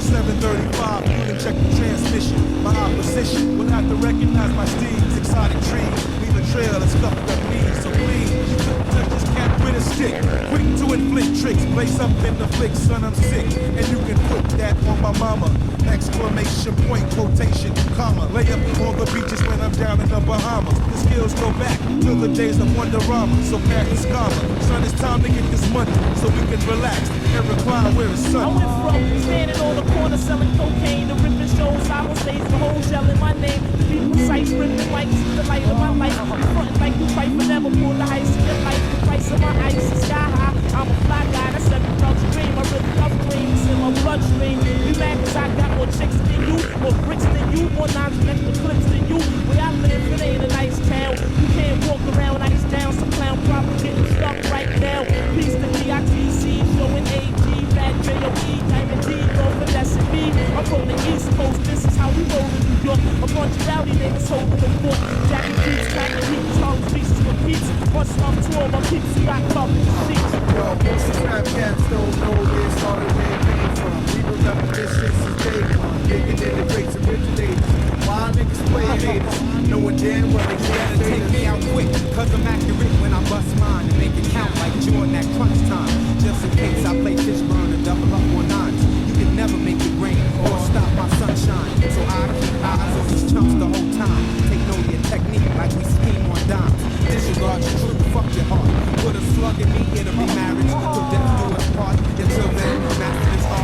735, you can check the transmission. My opposition will have to recognize my steeds. Exotic trees, leave a trail that's stuck up me. So please, you couldn't touch this cat with a stick. Quick to inflict tricks, place up in the flick, son, I'm sick. And you can put that on my mama. Exclamation point, quotation, comma. Lay up on the beaches when I'm down in the Bahamas. The skills go back to the days of Wonderama. So pack the scholar. Son, it's time to get this money so we can relax and recline where it's sun. I went from standing on the corner selling cocaine to ripping shows. I will stage the whole shell in my name. To be precise, ripping like the light of my life. I'm frontin' like you fight, but never pull the heist in your life. The price of my ice is sky high. I'm a fly guy, that's every drug's dream. I really love green, it's in my bloodstream. You mad cause I got more chicks than you, more bricks than you, more nines and extra clips than you. Where I live, it ain't a nice town. You can't walk around ice down, some clown probably getting stuck right now. Peace to DITC, showing AG, Fat J.O.E, Diamond D, go finessing me. I'm from the East Coast, this is how we roll in New York. A bunch of rowdy niggas holding the fort. Jackie Beats, cracking heats, all pieces for beats. Once I'm tour, my peeps got covered in seats. Yo, most of rap cats don't know this, all the way it came from. We remember this shit since day one. Digging in the greats originated. Why niggas playing haters? Knowing damn well they can't Take me out quick, cause I'm accurate when I bust mine and make it count like Jordan at crunch time. Just in case I play Fishburne and double up on nines. You can never make it rain or stop my sunshine. So I keep eyes on these chumps the whole time. Take no your technique like we scheme on dimes. Disregard your truth, fuck your heart. Put a slug in me, it'll be marriage. Till death do us part. Until then, master this art.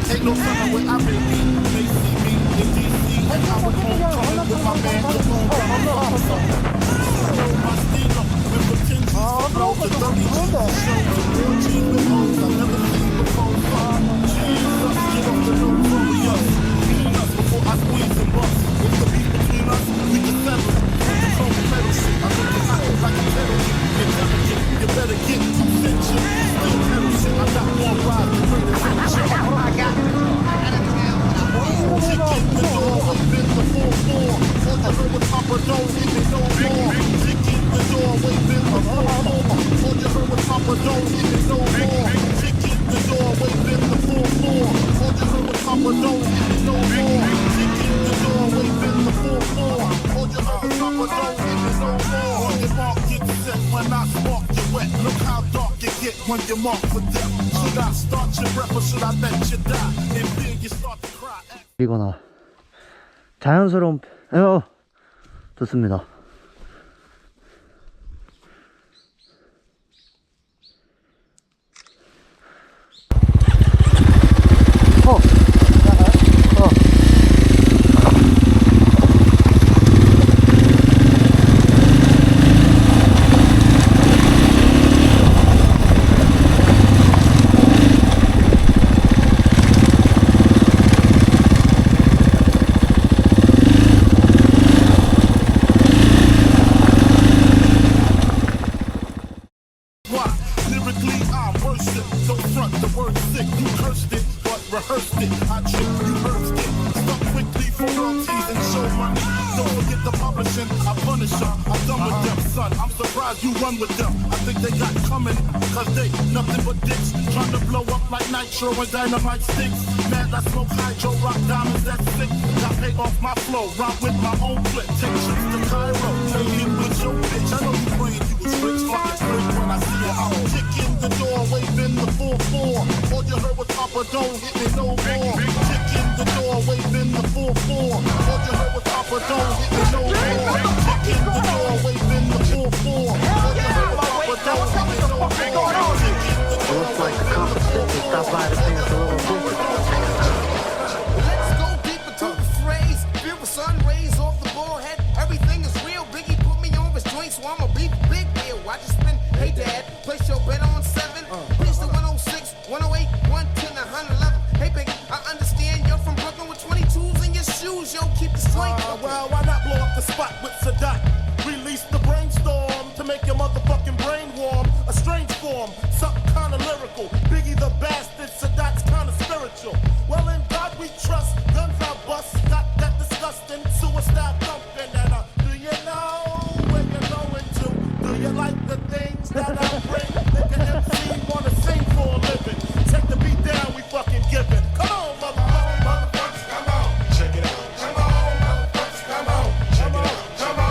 Ain't no summer where I may be. They see me in DC. And I was homecoming with my man Capone. My steamer with potential. Flow the dirty G's and shows. The real G's with hoes I never seen before. Jesus, get off the low warriors. Mean us before I squeeze and bust. If the beef between us, we can settle. The cold metal shit, I think it's hot like a kettle. Intelligent, you better get some attention. Still pedal shit, I got more rides to bring the attention. Chicken the door, open the 4-4. All you heard was Papa, don't even know more. Chicken the door, open the 4-4. All you heard was Papa, don't even know more. Chicken the door, open the 4-4. All you heard was Papa, don't even know more. Chicken the door, open the 4-4. All you heard was Papa, don't even know more. On your mark, get set when I spark you wet. Look how dark you get when you're marked for death. Should I start your breath or should I let you die? And then you start to cry. 이거나 자연스러운 좋습니다. You run with them. I think they got coming, cause they nothing but dicks. Trying to blow up like nitro and dynamite sticks. Mad I smoke hydro, rock diamonds, that's sick. Got pay off my flow, rock with my own flip. Take trips to Cairo, hang in with your bitch. I know you praying you was rich, fucking rich when I see you out. Kick in the door, waving the 4-4. All you heard was Papa, don't hit me no more. Kick in the door, waving the 4-4. All you heard was Papa, don't hit me no more. Kick in the door, waving the 4-4. Looks like the competition stopped by the fence a little bit. Let's go deeper to the phrase. Feel the sun rays off the forehead. Everything is real. Biggie put me on his joint, so I'ma be big deal. I just spin. Hey dad, place your bet on 7. Reach the 106, 108, 110, 111. Hey Biggie, I understand you're from Brooklyn with 22s in your shoes. Yo, keep the strength. Well, why not blow up the spot with Sadat? Release the brainstorm to make your motherfucking brain warm. A strange form, something kind of lyrical. Biggie the bastard, so that's kind of spiritual. Well, in God we trust, guns I bust. Got that disgusting suicide thumping. And do you know where you're going to? Do you like the things that I bring? Make an MC wanna sing for a living. Take the beat down, we fucking give it. Come on, motherfuckers, come on. Check it out. Come on, motherfuckers, come on. Check it out. Come on.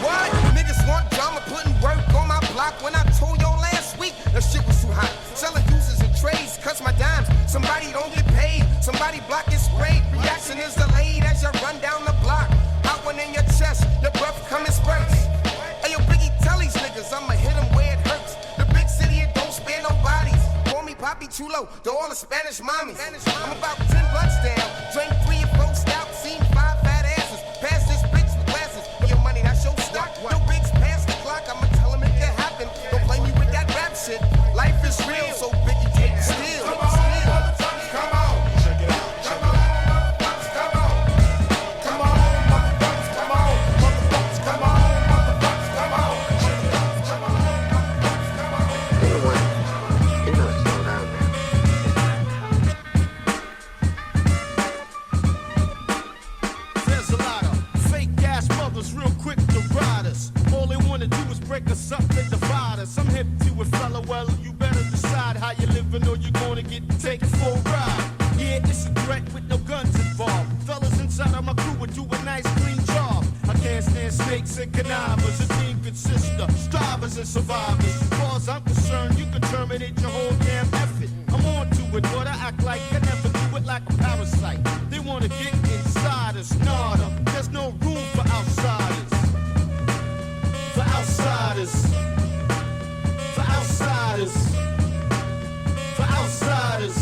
What? Niggas want drama, putting work on my block. When I told y'all last week, the shit was too hot. Selling uses and trades, cuts my dimes. Somebody don't get paid, somebody block is sprayed. Reaction is delayed as you run down the block. Hot one in your chest, your breath come in spurts. Hey yo, Biggie, tell these niggas I'ma hit them where it hurts. The big city, it don't spare no bodies. Call me Papi Chulo, to all the Spanish mommies. I'm about 10 blunts down, drink 3 or 4 stout, seen 5 fat asses. Pass this bitch with glasses, for your money, that's your stock. No bigs past the clock, I'ma tell them it can happen. Don't blame me with that rap shit. Life is real, so Biggie take the steal. Come on. Check it out. Come on, motherfuckers, come on. Come on, motherfuckers, come on. Motherfuckers, come on. Motherfuckers, come on. Come on, motherfuckers, come on. Anyway, you know it's slow down there. There's a lot of fake ass mothers real quick to ride us. All they wanna do is break us up and divide us. I'm hip to it, fella, well, you better decide how you living or you're gonna get taken for a ride. Yeah, it's a threat with no guns involved. Fellas inside of my crew would do a nice clean job. I can't stand snakes and connivers. A team consists of strivers and survivors. As far as I'm concerned, you can terminate your whole damn effort. I'm on with what I act like. I never do it like a parasite. They wanna get inside us, nada. There's no room for outsiders. For outsiders. For outsiders. For outsiders.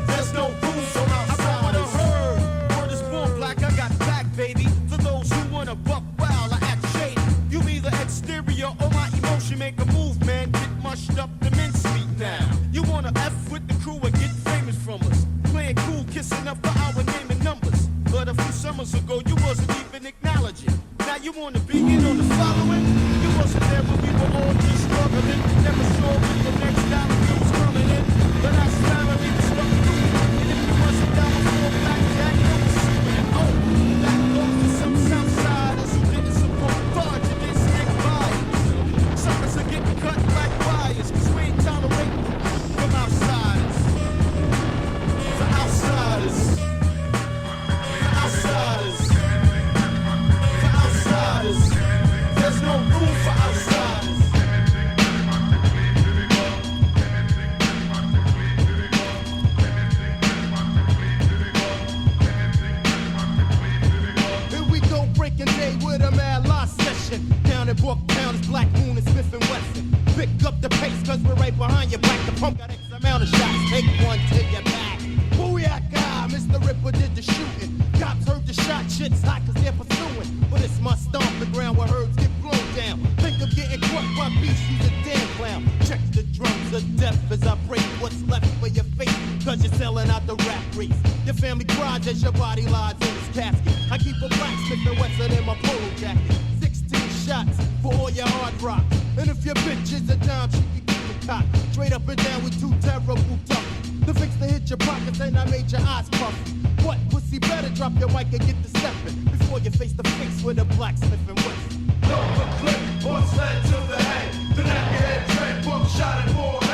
There's no room for outsiders. I heard. Word is born black, I got back, baby. For those who wanna buck wild, I act shady. You either exterior or my emotion make a move, man. Get mushed up the mincemeat now. You wanna F with the crew and get famous from us. Playing cool, kissing up for our name and numbers. But a few summers ago, you wasn't even acknowledging. Now you wanna be in on the following? You wasn't there when we were all just struggling. Never saw when the next dollar was coming in. But I family was stuck through. And if you wasn't down before blackjack, no one see it. Oh, that goes to some Southsiders who didn't support fraud, you didn't stick by it. Suckers are getting cut like wires, cause we ain't tolerating from outsiders. For outsiders. For outsiders. For outsiders. There's no room for outsiders. Here we go, breaking day with a mad lost session. Down in Brooktown, it's Black Moon and Smith and Wesson. Pick up the pace, cause we're right behind you. Back the pump, got X amount of shots. Take one to your back. Booyaka, Mr. Ripper did the shooting. Cops heard the shot, shit's hot cause they're pursuing. But it's my stomping ground where herds get blown down. Think of getting caught by beasts, he's a damn clown. Check the drums of death as I break what's left for your face. Cause you're selling out the rap race. Your family cries as your body lies in its casket. I keep a black Smith and Wesson in my polo jacket. 16 shots for all your hard rock. And if your bitch is a dime, she can keep the cock. Straight up and down with two terrible tough. The fix to hit your pockets and I made your eyes puffy. What pussy better drop your mic and get the stepping before you face the face with a blacksmith and Wesson. Double clip, one sled to the head. The neck your head, tread, book, shot and more.